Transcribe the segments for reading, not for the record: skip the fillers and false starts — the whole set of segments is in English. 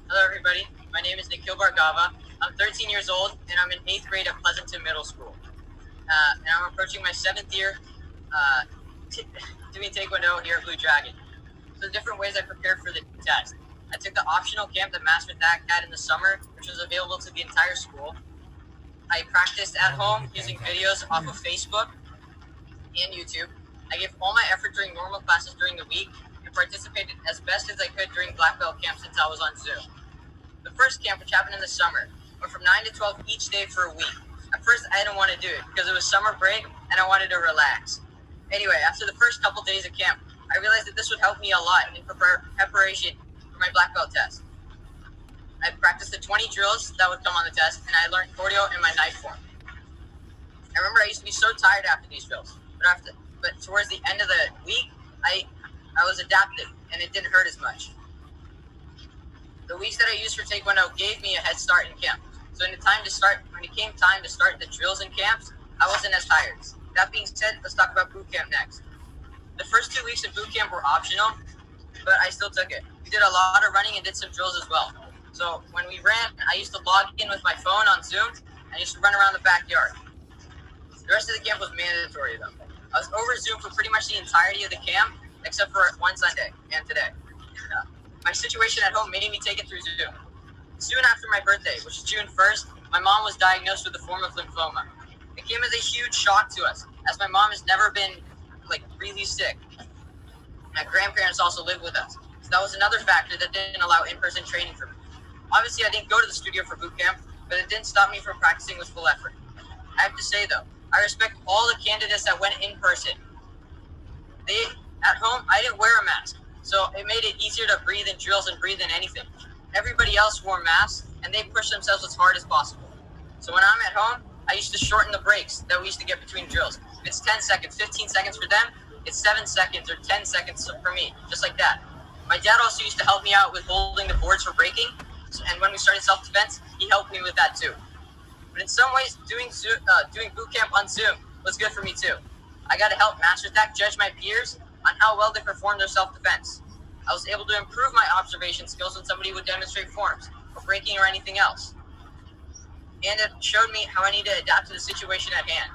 Hello, everybody. My name is Nikhil Bargava. I'm 13 years old, and I'm in 8th grade at Pleasanton Middle School. And I'm approaching my 7th year doing Taekwondo here at Blue Dragon. So the different ways I prepared for the test. I took the optional camp that Master Thak had in the summer, which was available to the entire school. I practiced at home using videos off of Facebook and YouTube. I gave all my effort during normal classes during the week and participated as best as I could during Black Belt camp since I was on Zoom. The first camp, which happened in the summer, went from 9 to 12 each day for a week. At first, I didn't want to do it because it was summer break and I wanted to relax. Anyway, after the first couple days of camp, I realized that this would help me a lot in preparation for my black belt test. I practiced the 20 drills that would come on the test, and I learned cardio in my knife form. I remember I used to be so tired after these drills, but towards the end of the week, I was adaptive and it didn't hurt as much. The weeks that I used for Taekwondo gave me a head start in camp. So when it came time to start the drills in camps, I wasn't as tired. That being said, let's talk about boot camp next. The first 2 weeks of boot camp were optional, but I still took it. We did a lot of running and did some drills as well. So when we ran, I used to log in with my phone on Zoom and I used to run around the backyard. The rest of the camp was mandatory though. I was over Zoom for pretty much the entirety of the camp, except for one Sunday and today. My situation at home made me take it through Zoom. Soon after my birthday, which is June 1st, my mom was diagnosed with a form of lymphoma. It came as a huge shock to us, as my mom has never been, really sick. My grandparents also live with us, so that was another factor that didn't allow in-person training for me. Obviously, I didn't go to the studio for boot camp, but it didn't stop me from practicing with full effort. I have to say, though, I respect all the candidates that went in person. At home, I didn't wear a mask. So it made it easier to breathe in drills and breathe in anything. Everybody else wore masks, and they pushed themselves as hard as possible. So when I'm at home, I used to shorten the breaks that we used to get between drills. If it's 10 seconds, 15 seconds for them, it's 7 seconds or 10 seconds for me, just like that. My dad also used to help me out with holding the boards for breaking, and when we started self-defense, he helped me with that too. But in some ways, doing boot camp on Zoom was good for me too. I got to help Master Thak judge my peers on how well they perform their self-defense. I was able to improve my observation skills when somebody would demonstrate forms, or breaking or anything else. And it showed me how I need to adapt to the situation at hand.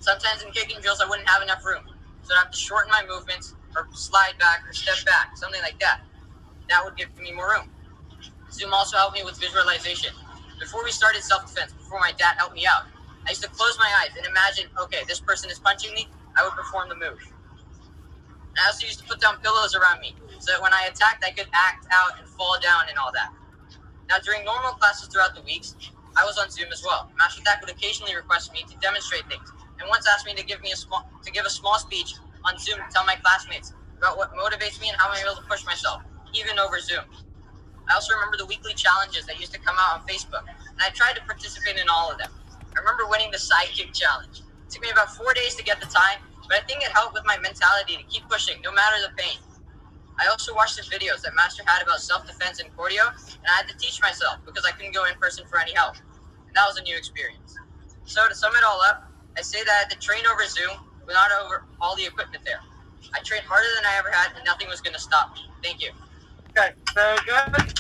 Sometimes in kicking drills, I wouldn't have enough room, so I'd have to shorten my movements, or slide back, or step back, something like that. That would give me more room. Zoom also helped me with visualization. Before we started self-defense, before my dad helped me out, I used to close my eyes and imagine, okay, this person is punching me, I would perform the move. I also used to put down pillows around me so that when I attacked, I could act out and fall down and all that. Now, during normal classes throughout the weeks, I was on Zoom as well. Master Thak would occasionally request me to demonstrate things, and once asked me to give a small speech on Zoom to tell my classmates about what motivates me and how I'm able to push myself, even over Zoom. I also remember the weekly challenges that used to come out on Facebook, and I tried to participate in all of them. I remember winning the sidekick challenge. It took me about 4 days to get the time, but I think it helped with my mentality to keep pushing, no matter the pain. I also watched the videos that Master had about self-defense and cardio, and I had to teach myself because I couldn't go in person for any help. And that was a new experience. So to sum it all up, I say that I had to train over Zoom, but not over all the equipment there. I trained harder than I ever had, and nothing was going to stop me. Thank you. Okay, very good.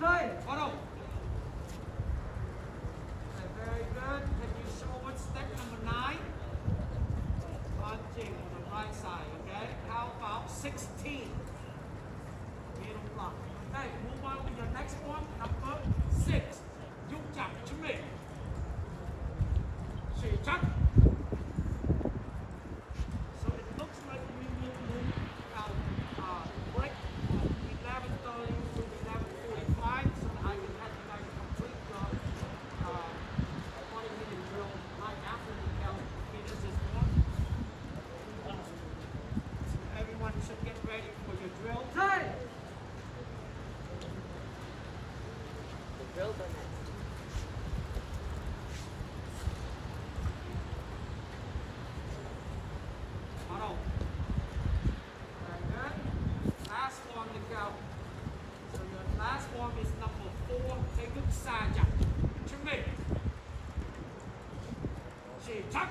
Hey, Otto. Okay, very good. Can you show what step number 9? Punching on the right side, okay? How about 16? Middle block. Okay, move on to your next one, number 6. Dung chặt chuẩn bị. Xì chắc. So it looks like we will move out break from 11:30 to 11:45 so that I can have you guys complete your 20-minute drill right after the count finishes one. So everyone should get ready for your drill. Time! The drill done it. Otto. Very good. Last form to go. So your last form is number 4. Take good side jump. Chuẩn bị. Xì chắc.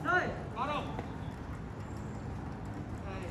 Rồi, bắt đầu. Okay,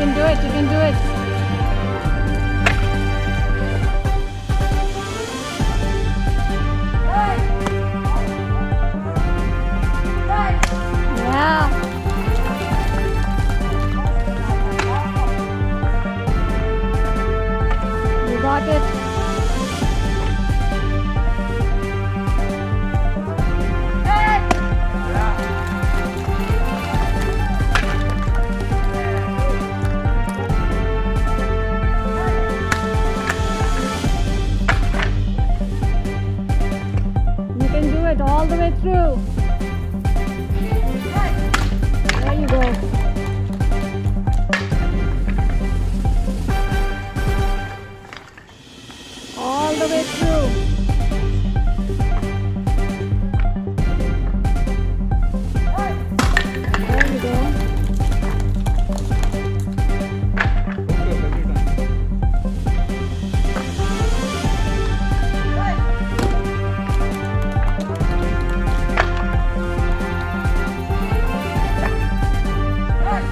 can do it. You can do it. Yeah. You got it. You can do it all the way through. There you go. All the way through. There you go. Nice.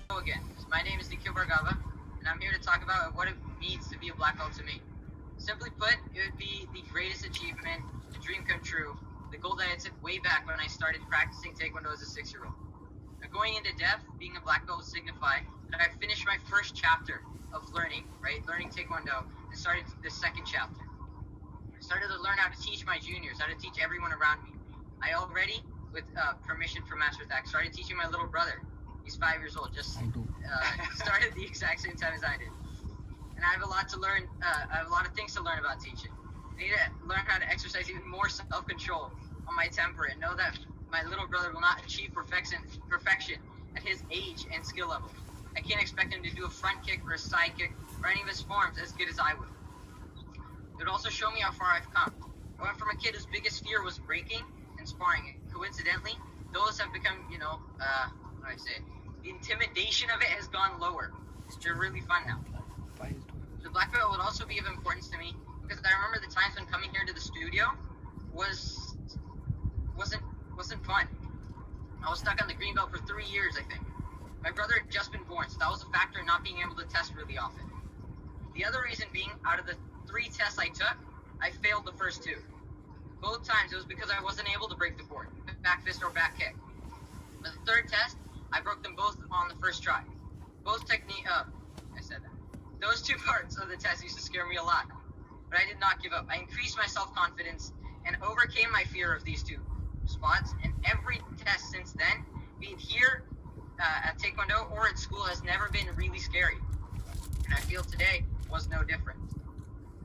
Hello again. My name is Nikhil Bhargava, and I'm here to talk about what it means to be a black belt to me. Simply put, it would be the greatest achievement, the dream come true, the goal that I set way back when I started practicing Taekwondo as a 6-year-old. Now, going into depth, being a black belt would signify that I finished my first chapter of learning Taekwondo, and started the second chapter. I started to learn how to teach my juniors, how to teach everyone around me. I already, with permission from Master Thak, started teaching my little brother. He's 5 years old, just started the exact same time as I did. And I have a lot to learn, I have a lot of things to learn about teaching. I need to learn how to exercise even more self-control on my temper and know that my little brother will not achieve perfection at his age and skill level. I can't expect him to do a front kick or a side kick or any of his forms as good as I would. It would also show me how far I've come. I went from a kid whose biggest fear was breaking and sparring. And coincidentally, those have become, how do I say it? The intimidation of it has gone lower. They're really fun now. The black belt would also be of importance to me because I remember the times when coming here to the studio wasn't fun. I was stuck on the green belt for 3 years, I think. My brother had just been born, so that was a factor in not being able to test really often. The other reason being, out of the 3 tests I took, I failed the first 2. Both times it was because I wasn't able to break the board, back fist or back kick. But the third test, I broke them both on the first try. Both Those 2 parts of the test used to scare me a lot, but I did not give up. I increased my self-confidence and overcame my fear of these 2 spots, and every test since then, be it here at Taekwondo or at school, has never been really scary. And I feel today was no different.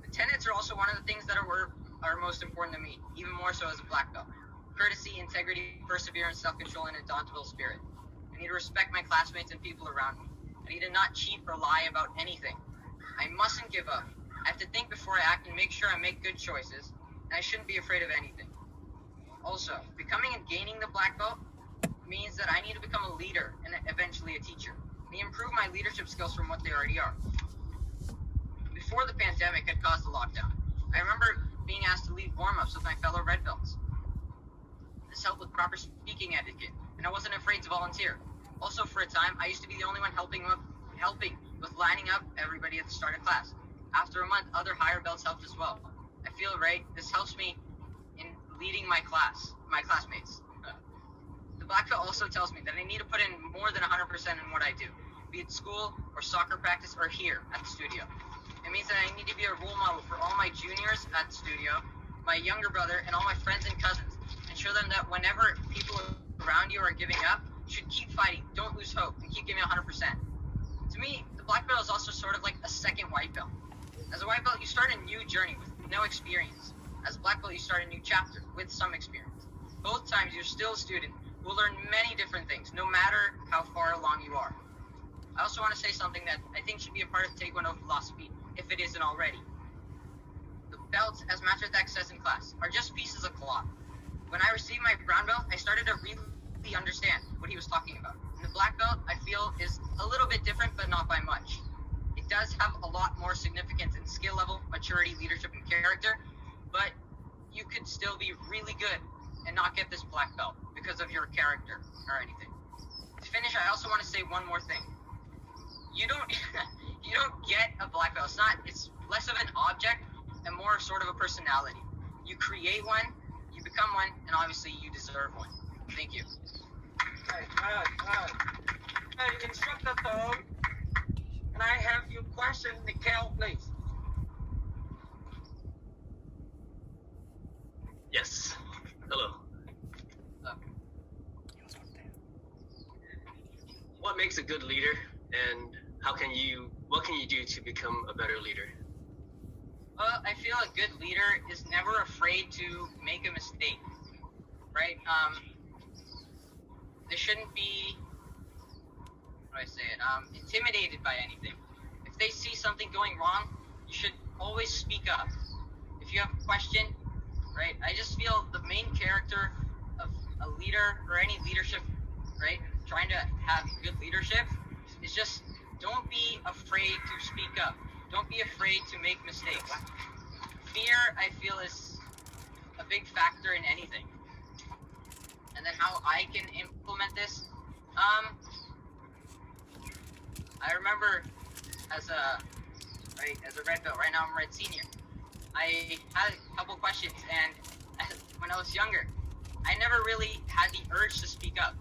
The tenets are also one of the things that are most important to me, even more so as a black belt. Courtesy, integrity, perseverance, self-control, and indomitable spirit. I need to respect my classmates and people around me. I need to not cheat or lie about anything. I mustn't give up. I have to think before I act and make sure I make good choices, and I shouldn't be afraid of anything. Also, becoming and gaining the black belt means that I need to become a leader and eventually a teacher. I need to improve my leadership skills from what they already are. Before the pandemic had caused the lockdown, I remember being asked to lead warm-ups with my fellow red belts. This helped with proper speaking etiquette, and I wasn't afraid to volunteer. Also, for a time, I used to be the only one helping with lining up everybody at the start of class. After a month, other higher belts helped as well. I feel this helps me in leading my classmates. The black belt also tells me that I need to put in more than 100% in what I do, be it school or soccer practice or here at the studio. It means that I need to be a role model for all my juniors at the studio, my younger brother, and all my friends and cousins, and show them that whenever people around you are giving up, you should keep fighting, don't lose hope, and keep giving 100%. To me, the black belt is also sort of like a second white belt. As a white belt, you start a new journey with no experience. As a black belt, you start a new chapter with some experience. Both times, you're still a student who will learn many different things, no matter how far along you are. I also want to say something that I think should be a part of Taekwondo philosophy, if it isn't already. The belts, as Master Thak says in class, are just pieces of cloth. When I received my brown belt, I started to really understand what he was talking about. And the black belt, I feel, is a little bit different, but not by much. It does have a lot more significance in skill level, maturity, leadership, and character, but you could still be really good and not get this black belt because of your character or anything. To finish, I also want to say one more thing. You don't get a black belt. It's less of an object and more sort of a personality. You create one, you become one, and obviously you deserve one. Thank you. Hey, Instructor Tom, can I have you question Nickel, please? Yes. Hello. What makes a good leader, and what can you do to become a better leader? Well, I feel a good leader is never afraid to make a mistake, right? They shouldn't be, intimidated by anything. If they see something going wrong, you should always speak up. If you have a question, right? I just feel the main character of a leader or any leadership, right? Trying to have good leadership is just don't be afraid to speak up. Don't be afraid to make mistakes. Fear, I feel, is a big factor in anything. And then how I can implement this, I remember as a red belt, right now I'm red senior, I had a couple questions, and when I was younger, I never really had the urge to speak up.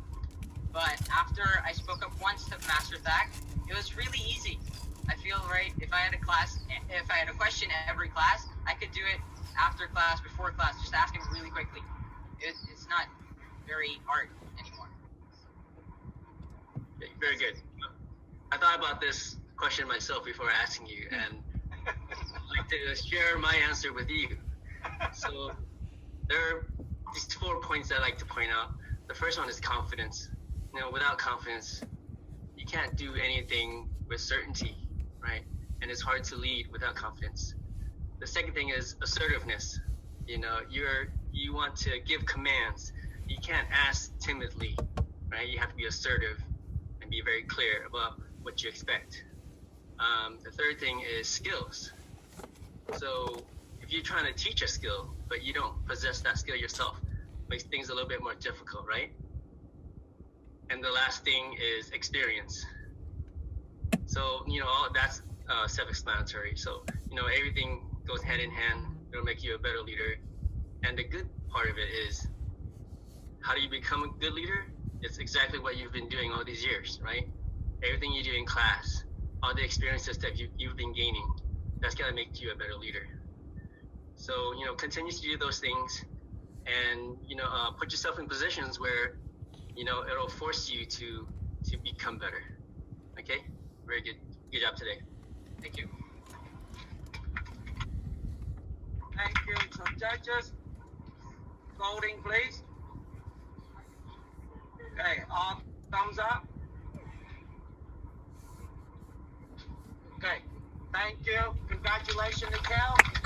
But after I spoke up once to Master Thak, it was really easy. I feel, right, if I had a question at every class, I could do it after class, before class, just ask him really quickly. It's not very hard anymore. Very good. I thought about this question myself before asking you, and I'd like to share my answer with you. So there are these 4 points I'd like to point out. The first one is confidence. Without confidence, you can't do anything with certainty, right? And it's hard to lead without confidence. The second thing is assertiveness. You want to give commands. You can't ask timidly, right? You have to be assertive and be very clear about what you expect. The third thing is skills. So if you're trying to teach a skill, but you don't possess that skill yourself, it makes things a little bit more difficult, right? And the last thing is experience. So, all that's self-explanatory. So, everything goes hand in hand. It'll make you a better leader. And the good part of it is, how do you become a good leader? It's exactly what you've been doing all these years, right? Everything you do in class, all the experiences that you've been gaining, that's gonna make you a better leader. So, continue to do those things, and put yourself in positions where it'll force you to become better. Okay? Very good. Good job today. Thank you. Thank you. So judges, voting please. Okay, all thumbs up. Okay, thank you. Congratulations, Nickel.